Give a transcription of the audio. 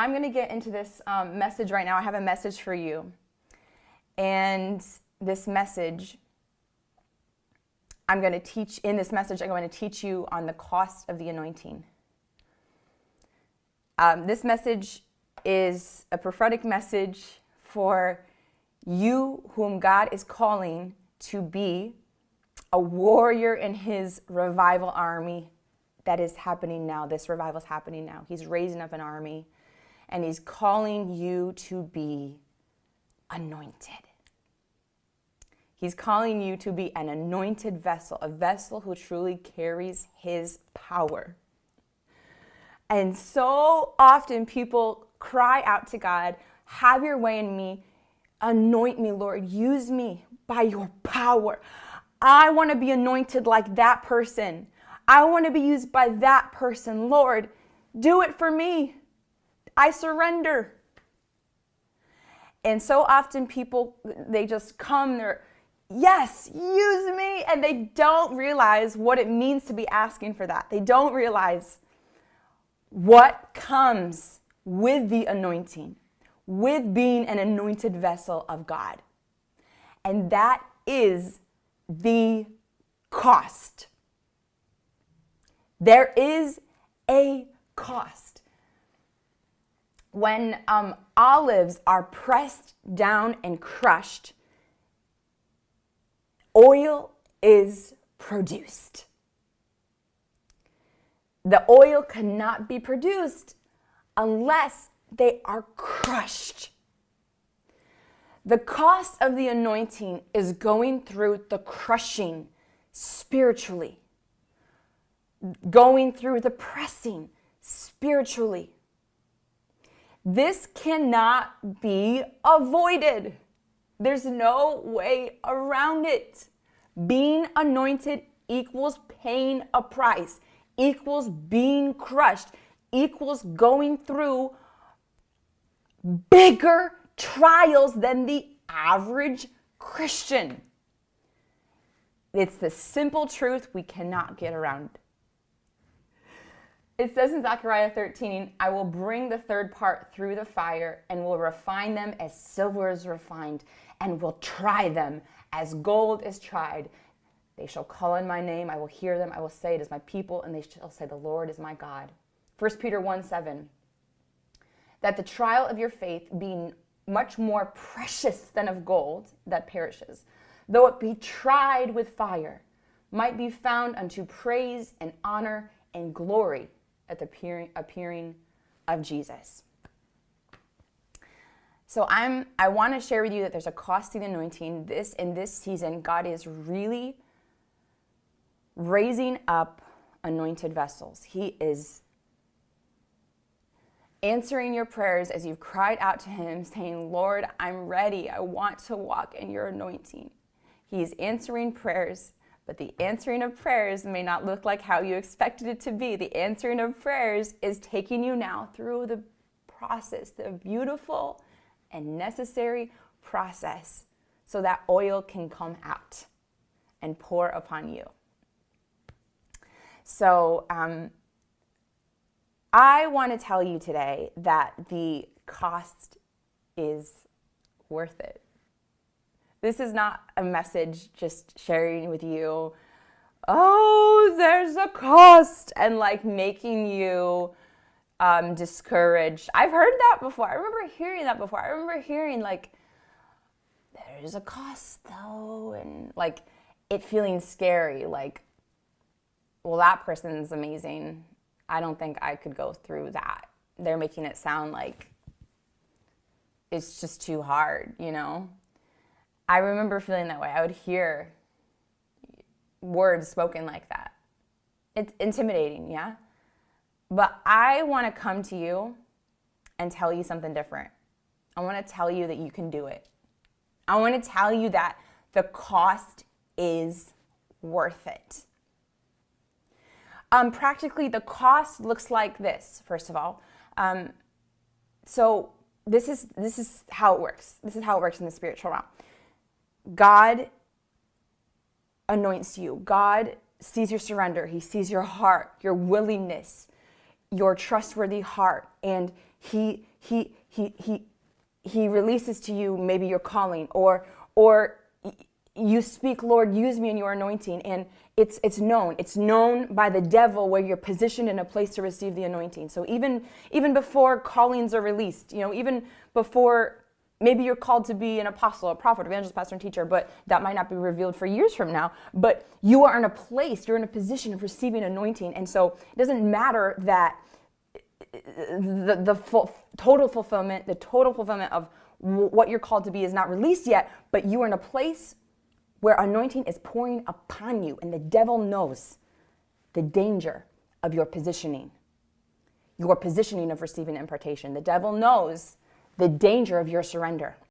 I'm going to get into this message right now. I have a message for you. And this message, I'm going to teach you on the cost of the anointing. This message is a prophetic message for you whom God is calling to be a warrior in his revival army that is happening now. This revival is happening now. He's raising up an army, and he's calling you to be anointed. He's calling you to be an anointed vessel, a vessel who truly carries his power. And so often people cry out to God, have your way in me, anoint me, Lord, use me by your power. I want to be anointed like that person. I want to be used by that person. Lord, do it for me. I surrender. And so often people, they just come, they're, yes, use me. And they don't realize what it means to be asking for that. They don't realize what comes with the anointing, with being an anointed vessel of God. And that is the cost. There is a cost. When olives are pressed down and crushed, oil is produced. The oil cannot be produced unless they are crushed. The cost of the anointing is going through the crushing spiritually, going through the pressing spiritually. This cannot be avoided. There's no way around it. Being anointed equals paying a price, equals being crushed, equals going through bigger trials than the average Christian. It's the simple truth we cannot get around. It says in Zechariah 13, I will bring the third part through the fire and will refine them as silver is refined and will try them as gold is tried. They shall call on my name. I will hear them. I will say it is my people, and they shall say the Lord is my God. 1 Peter 1:7, that the trial of your faith being much more precious than of gold that perishes, though it be tried with fire, might be found unto praise and honor and glory at the appearing of Jesus. So I want to share with you that there's a cost to the anointing. In this season, God is really raising up anointed vessels. He is answering your prayers as you've cried out to him, saying, Lord, I'm ready. I want to walk in your anointing. He's answering prayers, but the answering of prayers may not look like how you expected it to be. The answering of prayers is taking you now through the process, the beautiful and necessary process, so that oil can come out and pour upon you. So I want to tell you today that the cost is worth it. This is not a message just sharing with you, oh, there's a cost, and like making you discouraged. I've heard that before. I remember hearing that before. I remember hearing like, there's a cost though, and like it feeling scary, like, well, that person's amazing. I don't think I could go through that. They're making it sound like it's just too hard, you know? I remember feeling that way. I would hear words spoken like that. It's intimidating, yeah? But I want to come to you and tell you something different. I want to tell you that you can do it. I want to tell you that the cost is worth it. Practically, the cost looks like this, first of all. So this is how it works. This is how it works in the spiritual realm. God anoints you. God sees your surrender. He sees your heart, your willingness, your trustworthy heart, and he releases to you maybe your calling, or you speak, Lord, use me in your anointing, and it's known by the devil where you're positioned in a place to receive the anointing. So even before callings are released, even before maybe you're called to be an apostle, a prophet, evangelist, pastor, and teacher, but that might not be revealed for years from now. But you are in a place, you're in a position of receiving anointing. And so it doesn't matter that the total fulfillment of what you're called to be is not released yet, but you are in a place where anointing is pouring upon you, and the devil knows the danger of your positioning of receiving impartation. The devil knows the danger of your surrender.